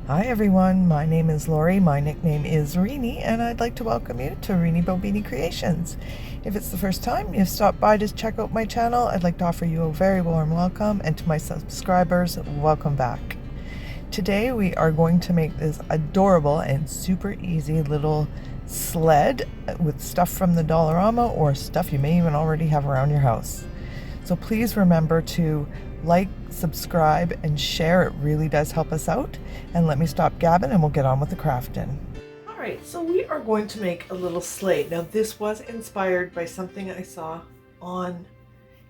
Hi everyone, my name is Lori, my nickname is Reenie, and I'd like to welcome you to Reenie Bobini Creations. If it's the first time you've stopped by to check out my channel, I'd like to offer you a very warm welcome, and to my subscribers, welcome back. Today we are going to make this adorable and super easy little sled with stuff from the Dollarama or stuff you may even already have around your house. So please remember to like, subscribe, and share. It really does help us out. And let me stop gabbing and we'll get on with the crafting. All right, so we are going to make a little sleigh. Now this was inspired by something I saw on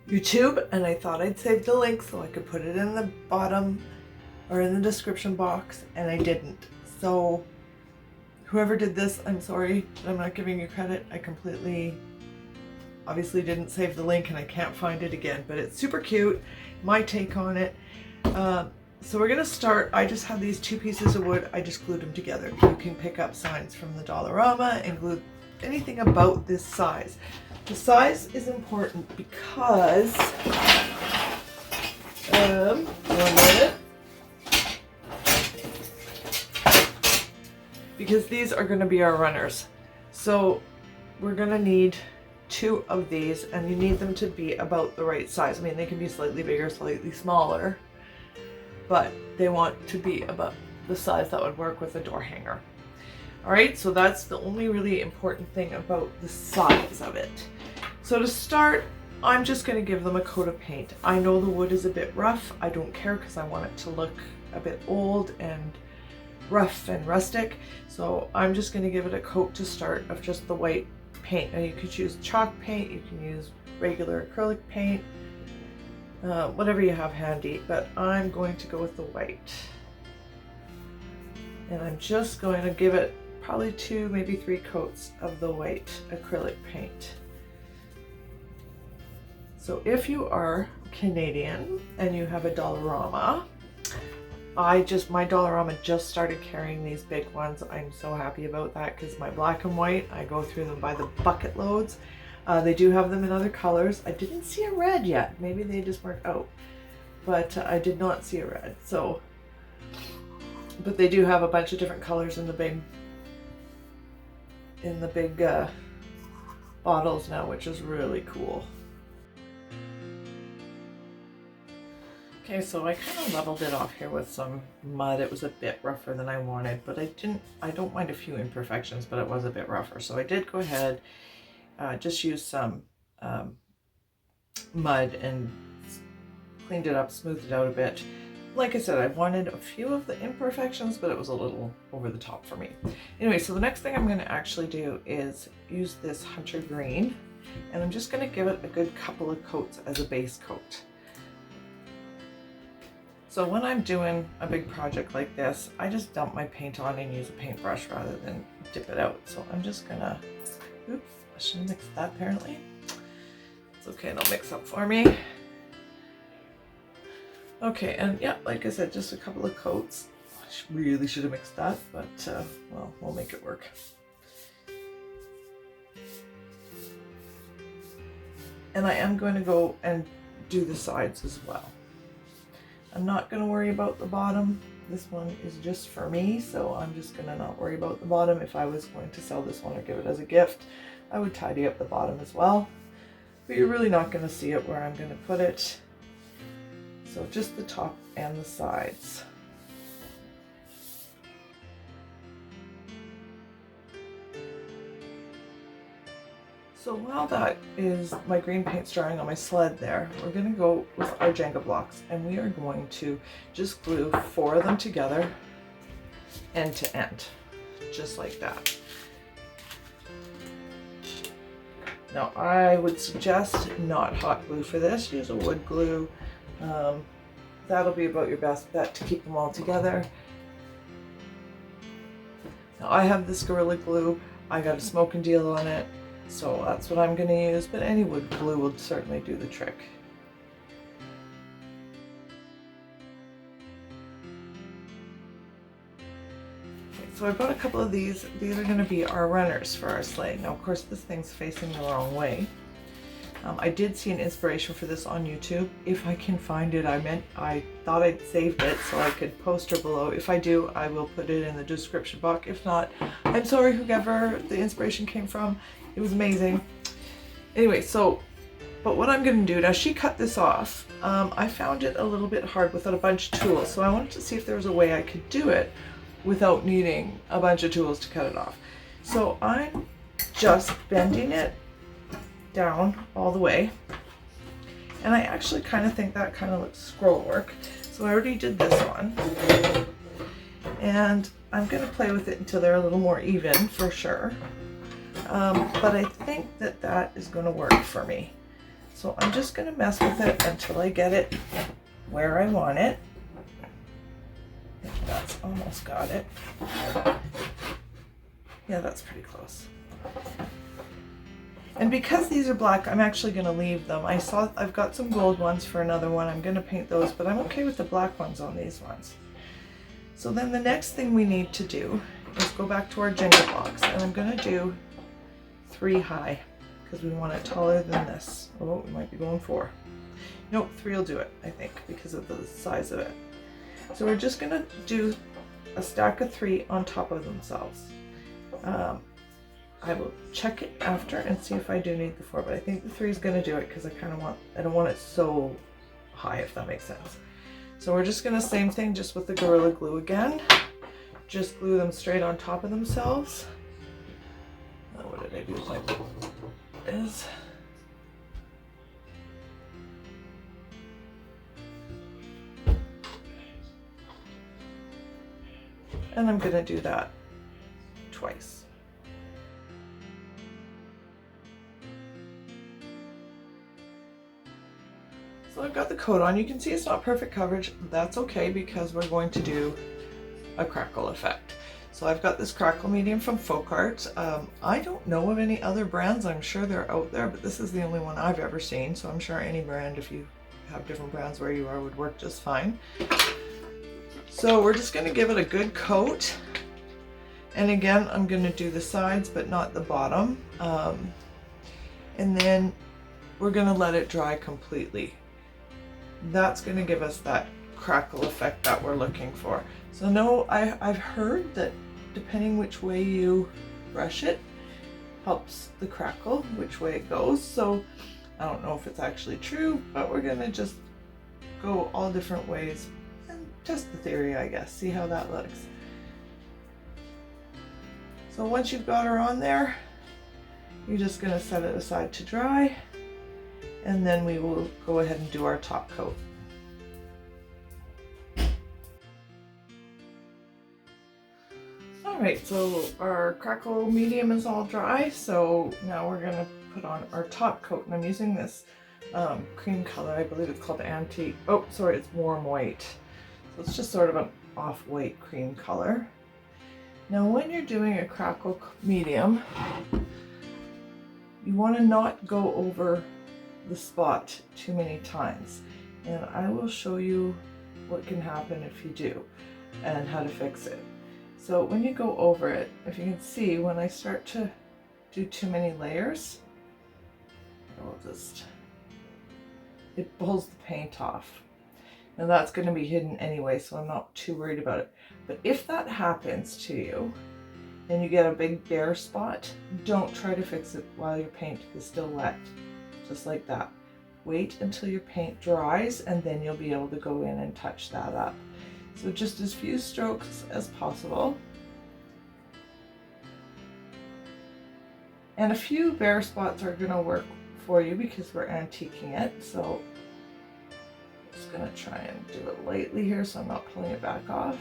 YouTube, and I thought I'd save the link so I could put it in the bottom or in the description box, and I didn't. So whoever did this, I'm sorry, but I'm not giving you credit. I completely obviously didn't save the link and I can't find it again, but it's super cute. My take on it. So we're gonna start. I just have these two pieces of wood. I just glued them together. You can pick up signs from the Dollarama and glue anything about this size. The size is important because, one minute, because these are gonna be our runners. So we're gonna need two of these, and you need them to be about the right size. I mean, they can be slightly bigger, slightly smaller, but they want to be about the size that would work with a door hanger. All right, so that's the only really important thing about the size of it. So to start, I'm just going to give them a coat of paint. I know the wood is a bit rough. I don't care because I want it to look a bit old and rough and rustic. So I'm just going to give it a coat to start of just the white paint. Now you could use chalk paint, you can use regular acrylic paint, whatever you have handy, but I'm going to go with the white. And I'm just going to give it probably 2, maybe 3 coats of the white acrylic paint. So if you are Canadian and you have a Dollarama, my Dollarama just started carrying these big ones. I'm so happy about that because my black and white, I go through them by the bucket loads. They do have them in other colors. I didn't see a red yet. Maybe they just weren't out, but I did not see a red. So, but they do have a bunch of different colors in the big bottles now, which is really cool. Okay, so I kind of leveled it off here with some mud. It was a bit rougher than I wanted, but I don't mind a few imperfections, but it was a bit rougher. So I did go ahead, just use some mud and cleaned it up, smoothed it out a bit. Like I said, I wanted a few of the imperfections, but it was a little over the top for me. Anyway, so the next thing I'm going to actually do is use this hunter green, and I'm just going to give it a good couple of coats as a base coat. So when I'm doing a big project like this, I just dump my paint on and use a paintbrush rather than dip it out. So I'm just gonna, oops, I shouldn't mix that apparently. It's okay, it'll mix up for me. Okay, and yeah, like I said, just a couple of coats. I really should have mixed that, but well, we'll make it work. And I am going to go and do the sides as well. I'm not going to worry about the bottom. This one is just for me, so I'm just going to not worry about the bottom. If I was going to sell this one or give it as a gift, I would tidy up the bottom as well. But you're really not going to see it where I'm going to put it. So just the top and the sides. So while that is, my green paint's drying on my sled there, we're going to go with our Jenga blocks, and we are going to just glue 4 of them together end to end, just like that. Now I would suggest not hot glue for this. Use a wood glue. That'll be about your best bet to keep them all together. Now I have this Gorilla Glue. I got a smoking deal on it, so that's what I'm going to use, but any wood glue will certainly do the trick. Okay, so I bought a couple of these. These are going to be our runners for our sleigh. Now of course this thing's facing the wrong way, I did see an inspiration for this on YouTube. If I can find it, I thought I'd saved it so I could post her below. If I do, I will put it in the description box. If not, I'm sorry whoever the inspiration came from. It was amazing. Anyway, but what I'm going to do, now she cut this off. I found it a little bit hard without a bunch of tools, so I wanted to see if there was a way I could do it without needing a bunch of tools to cut it off. So I'm just bending it down all the way, and I actually kind of think that kind of looks scroll work. So I already did this one, and I'm going to play with it until they're a little more even for sure, but I think that is going to work for me. So I'm just going to mess with it until I get it where I want it. I think that's almost got it. Yeah, that's pretty close. And because these are black, I'm actually going to leave them. I've got some gold ones for another one. I'm going to paint those, but I'm okay with the black ones on these ones. So then the next thing we need to do is go back to our Jenga blocks, and I'm going to do 3 high because we want it taller than this. Oh, we might be going 4. Nope, 3 will do it, I think, because of the size of it. So we're just going to do a stack of 3 on top of themselves. I will check it after and see if I do need the 4, but I think the 3 is going to do it because I don't want it so high, if that makes sense. So we're just going to same thing just with the Gorilla Glue again. Just glue them straight on top of themselves. Oh, what did I do with my glue? And I'm going to do that twice. So I've got the coat on. You can see it's not perfect coverage. That's okay because we're going to do a crackle effect. So I've got this crackle medium from Folk Art. I don't know of any other brands. I'm sure they're out there, but this is the only one I've ever seen. So I'm sure any brand, if you have different brands where you are, would work just fine. So we're just going to give it a good coat. And again, I'm going to do the sides, but not the bottom. And then we're going to let it dry completely. That's going to give us that crackle effect that we're looking for. So no, I've heard that depending which way you brush it helps the crackle, which way it goes. So I don't know if it's actually true, but we're going to just go all different ways and test the theory, I guess, see how that looks. So once you've got her on there, you're just going to set it aside to dry, and then we will go ahead and do our top coat. Alright, so our crackle medium is all dry, so now we're going to put on our top coat, and I'm using this cream color. I believe it's called Antique. Oh, sorry, it's Warm White. So it's just sort of an off-white cream color. Now when you're doing a crackle medium, you want to not go over the spot too many times, and I will show you what can happen if you do and how to fix it. So when you go over it, if you can see, when I start to do too many layers, it pulls the paint off. Now that's going to be hidden anyway, so I'm not too worried about it. But if that happens to you and you get a big bare spot, don't try to fix it while your paint is still wet. Just like that. Wait until your paint dries, and then you'll be able to go in and touch that up. So just as few strokes as possible. And a few bare spots are going to work for you because we're antiquing it. So I'm just going to try and do it lightly here so I'm not pulling it back off.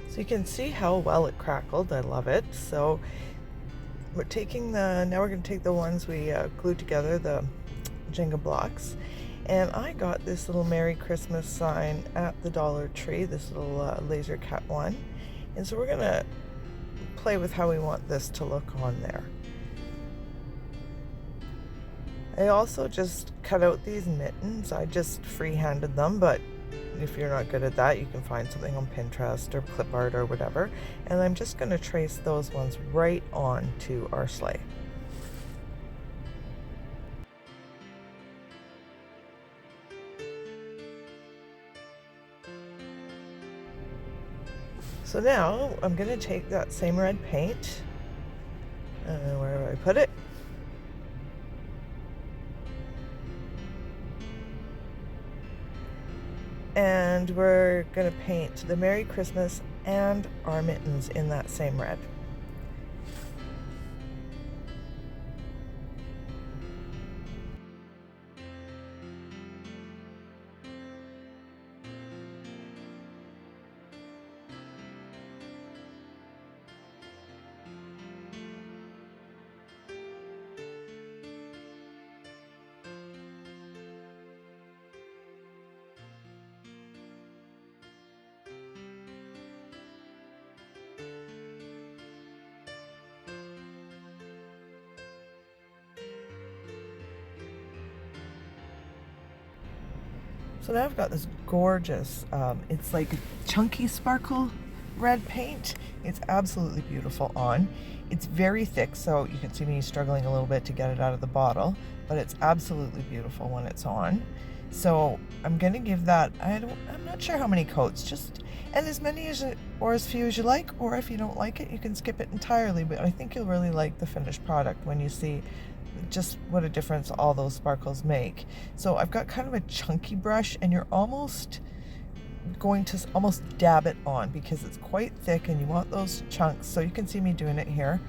So you can see how well it crackled. I love it. So we're taking now we're going to take the ones we glued together, the Jenga blocks, and I got this little Merry Christmas sign at the Dollar Tree, this little laser cut one, and so we're going to play with how we want this to look on there. I also just cut out these mittens. I just free-handed them, but if you're not good at that, you can find something on Pinterest or clip art or whatever. And I'm just going to trace those ones right on to our sleigh. So now I'm going to take that same red paint, where do I put it? And we're going to paint the Merry Christmas and our mittens in that same red. So now I've got this gorgeous, it's like chunky sparkle red paint. It's absolutely beautiful on. It's very thick, so you can see me struggling a little bit to get it out of the bottle, but it's absolutely beautiful when it's on. So I'm going to give that, I'm not sure how many coats, just, and as many as, or as few as you like, or if you don't like it, you can skip it entirely, but I think you'll really like the finished product when you see just what a difference all those sparkles make. So I've got kind of a chunky brush, and you're almost going to almost dab it on because it's quite thick and you want those chunks. So you can see me doing it here,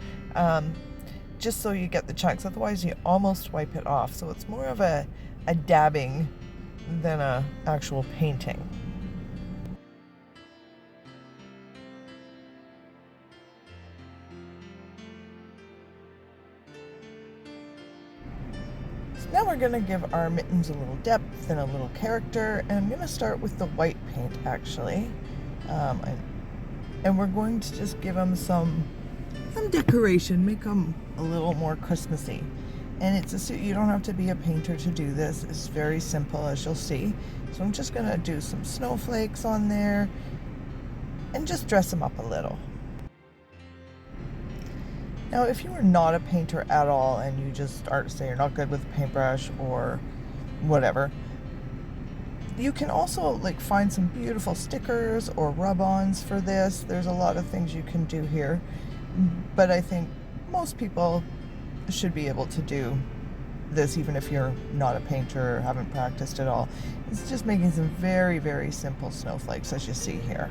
just so you get the chunks, otherwise you almost wipe it off. So it's more of a dabbing than a actual painting. Now we're going to give our mittens a little depth and a little character, and I'm going to start with the white paint actually, and we're going to just give them some decoration, make them a little more Christmassy. And you don't have to be a painter to do this. It's very simple, as you'll see. So I'm just going to do some snowflakes on there and just dress them up a little. Now, if you are not a painter at all and you just say you're not good with a paintbrush or whatever, you can also find some beautiful stickers or rub-ons for this. There's a lot of things you can do here, but I think most people should be able to do this even if you're not a painter or haven't practiced at all. It's just making some very, very simple snowflakes, as you see here.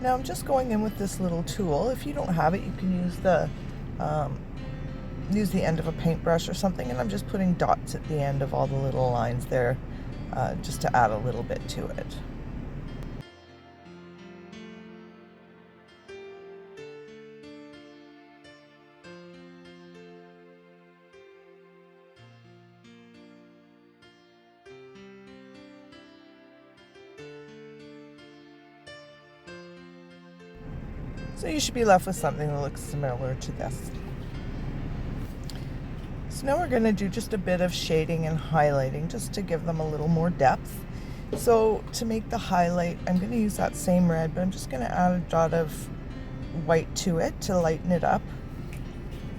Now I'm just going in with this little tool. If you don't have it, you can use the end of a paintbrush or something, and I'm just putting dots at the end of all the little lines there, just to add a little bit to it. So you should be left with something that looks similar to this. So now we're going to do just a bit of shading and highlighting just to give them a little more depth. So to make the highlight, I'm going to use that same red, but I'm just going to add a dot of white to it to lighten it up,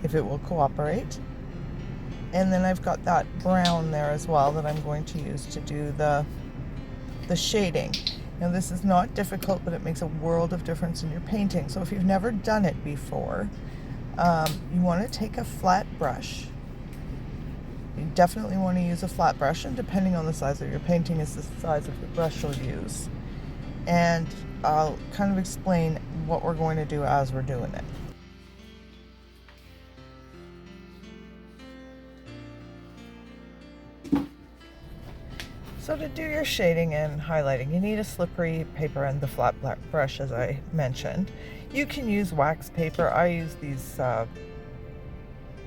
if it will cooperate. And then I've got that brown there as well that I'm going to use to do the shading. Now this is not difficult, but it makes a world of difference in your painting. So if you've never done it before, you want to take a flat brush. You definitely want to use a flat brush, and depending on the size of your painting is the size of the brush you'll use. And I'll kind of explain what we're going to do as we're doing it. So to do your shading and highlighting, you need a slippery paper and the flat black brush, as I mentioned. You can use wax paper. I use these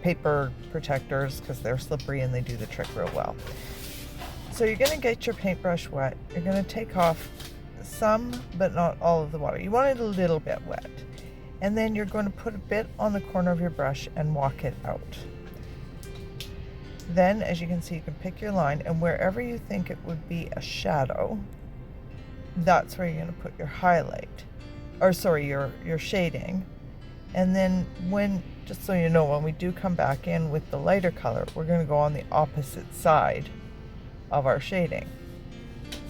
paper protectors because they're slippery and they do the trick real well. So you're going to get your paintbrush wet. You're going to take off some, but not all of the water. You want it a little bit wet. And then you're going to put a bit on the corner of your brush and walk it out. Then, as you can see, you can pick your line, and wherever you think it would be a shadow, that's where you're going to put your highlight, or sorry, your shading. And then just so you know, when we do come back in with the lighter color, we're going to go on the opposite side of our shading.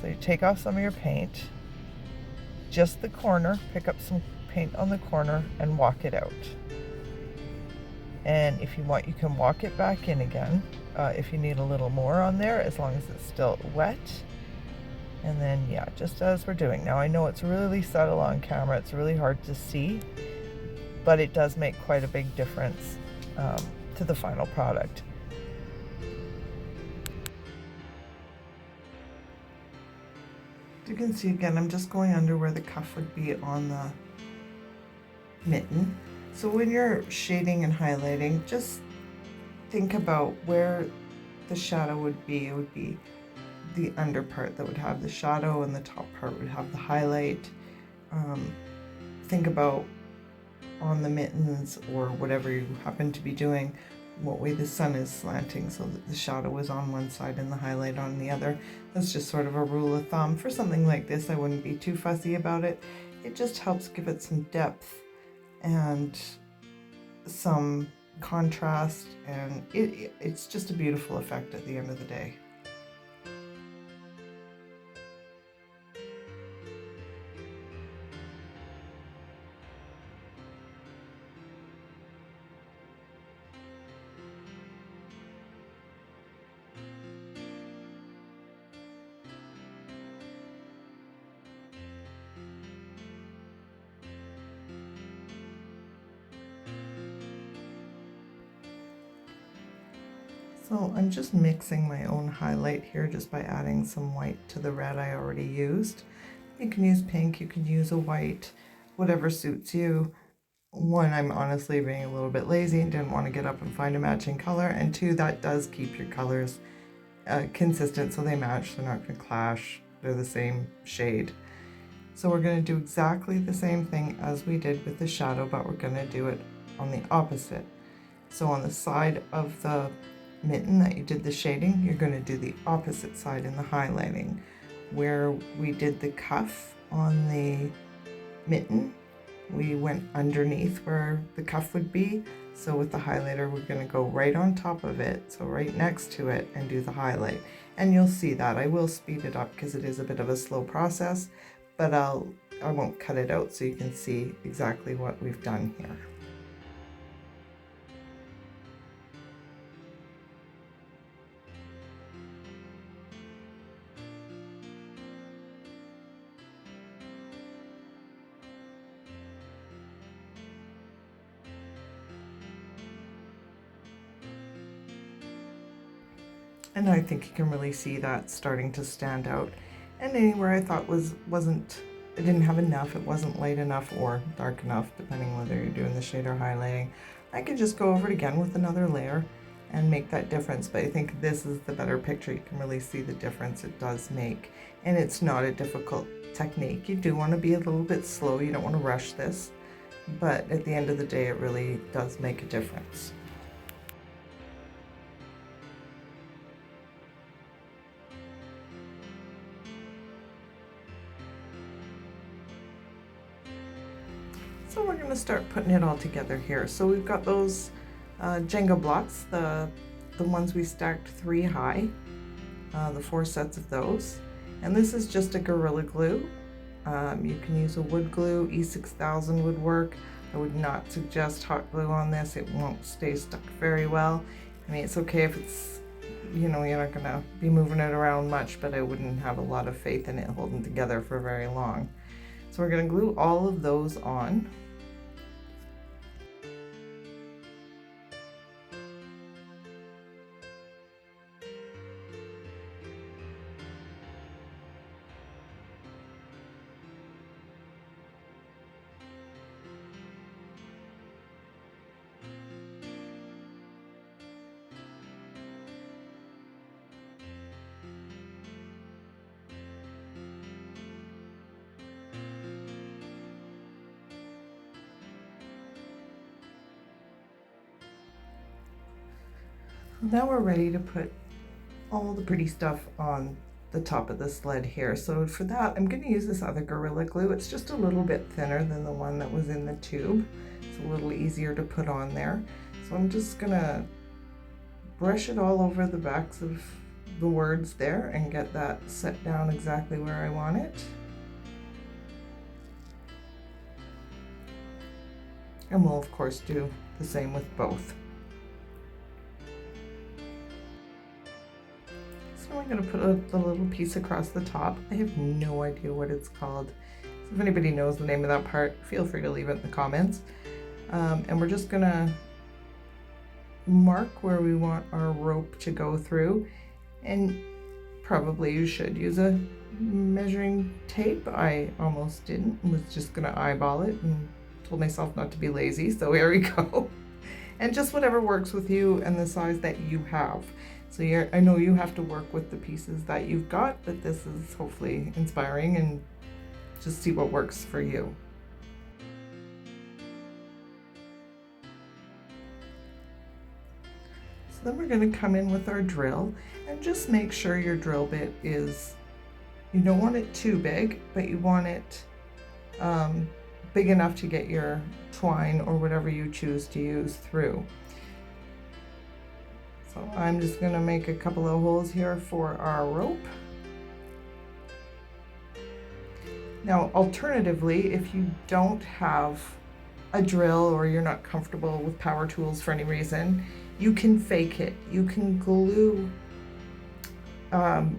So you take off some of your paint, just the corner, pick up some paint on the corner and walk it out. And if you want, you can walk it back in again if you need a little more on there, as long as it's still wet. And then, yeah, just as we're doing. Now, I know it's really subtle on camera, it's really hard to see, but it does make quite a big difference to the final product. You can see again, I'm just going under where the cuff would be on the mitten. So when you're shading and highlighting, just think about where the shadow would be. It would be the under part that would have the shadow and the top part would have the highlight. Think about on the mittens or whatever you happen to be doing, what way the sun is slanting so that the shadow is on one side and the highlight on the other. That's just sort of a rule of thumb. For something like this, I wouldn't be too fussy about it. It just helps give it some depth and some contrast, and it's just a beautiful effect at the end of the day. So I'm just mixing my own highlight here just by adding some white to the red I already used. You can use pink, you can use a white, whatever suits you. One, I'm honestly being a little bit lazy and didn't want to get up and find a matching color, and two, that does keep your colors consistent so they match, they're not going to clash, they're the same shade. So we're going to do exactly the same thing as we did with the shadow, but we're going to do it on the opposite. So on the side of the mitten that you did the shading, you're going to do the opposite side in the highlighting. Where we did the cuff on the mitten, we went underneath where the cuff would be. So with the highlighter, we're going to go right on top of it, so right next to it, and do the highlight. And you'll see that I will speed it up because it is a bit of a slow process, but I won't cut it out so you can see exactly what we've done here. And I think you can really see that starting to stand out. And anywhere I thought I didn't have enough, it wasn't light enough or dark enough, depending whether you're doing the shade or highlighting, I could just go over it again with another layer and make that difference. But I think this is the better picture. You can really see the difference it does make. And it's not a difficult technique. You do want to be a little bit slow. You don't want to rush this. But at the end of the day, it really does make a difference. So we're going to start putting it all together here. So we've got those Jenga blocks, the ones we stacked 3 high, the 4 sets of those. And this is just a Gorilla Glue. You can use a wood glue, E6000 would work. I would not suggest hot glue on this, it won't stay stuck very well. I mean, it's okay if it's, you know, you're not going to be moving it around much, but I wouldn't have a lot of faith in it holding together for very long. So we're going to glue all of those on. Now we're ready to put all the pretty stuff on the top of the sled here. So for that, I'm going to use this other Gorilla Glue. It's just a little bit thinner than the one that was in the tube. It's a little easier to put on there. So I'm just going to brush it all over the backs of the words there and get that set down exactly where I want it. And we'll of course do the same with both. So I'm going to put a little piece across the top. I have no idea what it's called. So if anybody knows the name of that part, feel free to leave it in the comments. And we're just going to mark where we want our rope to go through, and probably you should use a measuring tape. I almost didn't, was just going to eyeball it and told myself not to be lazy, so here we go. And just whatever works with you and the size that you have. So I know you have to work with the pieces that you've got, but this is hopefully inspiring, and just see what works for you. So then we're going to come in with our drill and just make sure your drill bit is, you don't want it too big, but you want it big enough to get your twine or whatever you choose to use through. So I'm just going to make a couple of holes here for our rope. Now, alternatively, if you don't have a drill or you're not comfortable with power tools for any reason, you can fake it. You can glue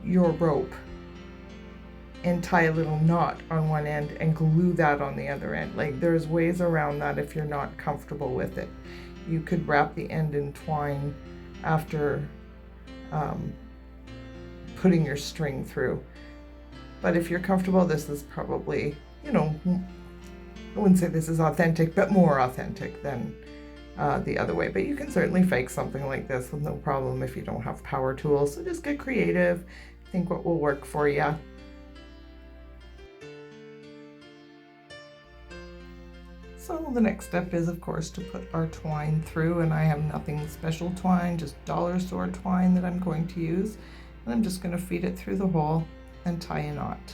your rope and tie a little knot on one end and glue that on the other end. Like, there's ways around that if you're not comfortable with it. You could wrap the end in twine after putting your string through. But if you're comfortable, this is probably, you know, I wouldn't say this is authentic, but more authentic than the other way. But you can certainly fake something like this with no problem if you don't have power tools. So just get creative, think what will work for you. So the next step is, of course, to put our twine through, and I have nothing special twine, just dollar store twine that I'm going to use. And I'm just going to feed it through the hole and tie a knot.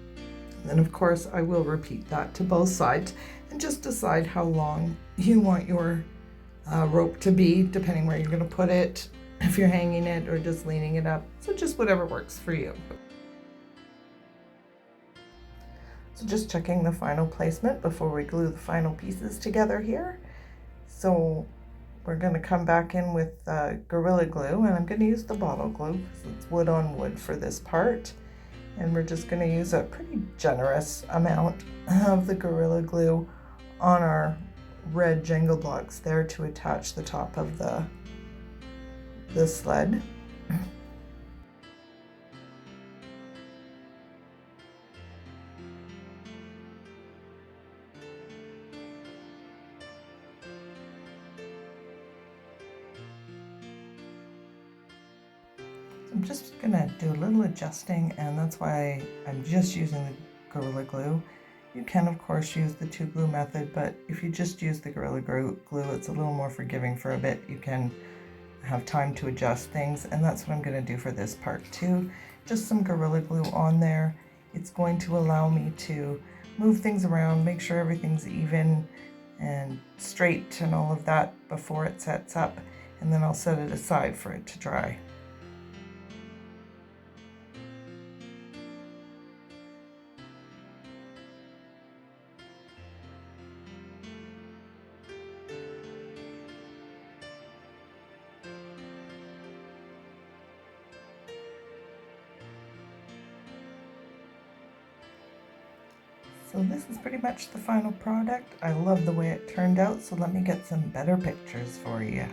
And then, of course, I will repeat that to both sides and just decide how long you want your rope to be, depending where you're going to put it, if you're hanging it or just leaning it up. So just whatever works for you. So just checking the final placement before we glue the final pieces together here. So we're going to come back in with Gorilla Glue, and I'm going to use the bottle glue because it's wood on wood for this part. And we're just going to use a pretty generous amount of the Gorilla Glue on our red Jenga blocks there to attach the top of the sled. I'm just gonna do a little adjusting, and that's why I'm just using the Gorilla Glue. You can of course use the 2-glue method, but if you just use the Gorilla Glue, it's a little more forgiving for a bit. You can have time to adjust things, and that's what I'm gonna do for this part too. Just some Gorilla Glue on there. It's going to allow me to move things around, make sure everything's even and straight and all of that before it sets up, and then I'll set it aside for it to dry. So this is pretty much the final product. I love the way it turned out, so let me get some better pictures for you.